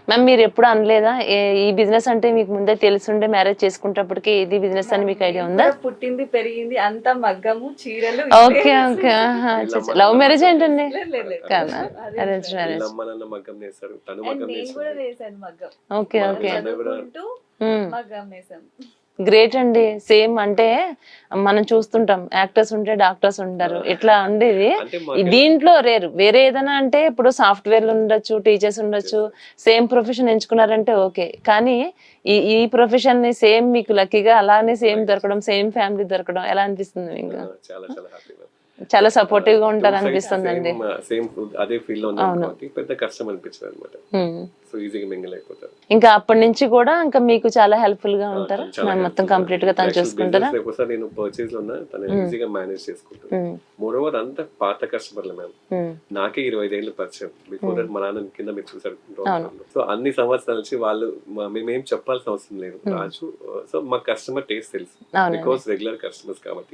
Ma'am మీరు ఎప్పుడు అనలేదా ఈ బిజినెస్ అంటే మీకు ముందే తెలుసుండే మ్యారేజ్ చేసుకుంటప్పటికి ఇది బిజినెస్ అని మీకు ఐడియా ఉందా? పుట్టింది పెరిగింది అంతా మగ్గము చీరలు ఓకే ఓకే. లవ్ మ్యారేజ్ ఏంటండి? కాదా? అరేంజ్ వీళ్ళ మ్యారేజ్. అమ్మ నాన్న మగ్గం నేస్తారు, తను మగ్గం నేను కూడా నేస్తుంది. వేసాను మగ్గం. Okay okay. చదువుకుంటూ మగ్గం వేసాం. గ్రేట్ అండి. సేమ్ అంటే మనం చూస్తుంటాం యాక్టర్స్ ఉంటే డాక్టర్స్ ఉంటారు, ఇట్లా ఉండేది. అంటే మాకు దీంట్లో రేరు. వేరే ఏదైనా అంటే ఇప్పుడు సాఫ్ట్వేర్లు ఉండొచ్చు, టీచర్స్ ఉండొచ్చు, సేమ్ ప్రొఫెషన్ ఎంచుకున్నారంటే ఓకే. కానీ ఈ ఈ ప్రొఫెషన్ ని సేమ్ మీకు లక్కీగా అలానే సేమ్ దొరకడం, సేమ్ ఫ్యామిలీ దొరకడం ఎలా అనిపిస్తుంది మీకు? చాలా చాలా హ్యాపీ. చాలా సపోర్టివ్ గా ఉంటారు అనిపిస్తుంది అండి. సేమ్ అదే ఫీల్డ్ లో ఉన్నాం కాబట్టి పెద్ద కష్టం అనిపించదు అనమాట. సో ఈజీగా మింగిల్ అయిపోతారు. ఇంకా అప్పటి నుంచి కూడా ఇంకా మీకు చాలా హెల్ప్ఫుల్ గా ఉంటారా? మొత్తం కంప్లీట్ గా తను చూసుకుంటారా? ఒకసారి నేను పర్చేజ్ లో ఉన్నా, తను ఈజీగా మేనేజ్ చేసుకుంటాను. మోర్ ఓవర్ అంతా పాత కస్టమర్లు మ్యామ్. నాకే 25 ఏళ్ళు పరిచయం. బిఫోర్ దట్ మా నాన్న కింద మీరు చూసారు. సో అన్ని సంవత్సరాల నుంచి వాళ్ళు మేమేం చెప్పాల్సిన అవసరం లేదు. రాజు సో మా కస్టమర్ టేస్ట్ తెలుసు, బికాస్ రెగ్యులర్ కస్టమర్స్ కాబట్టి.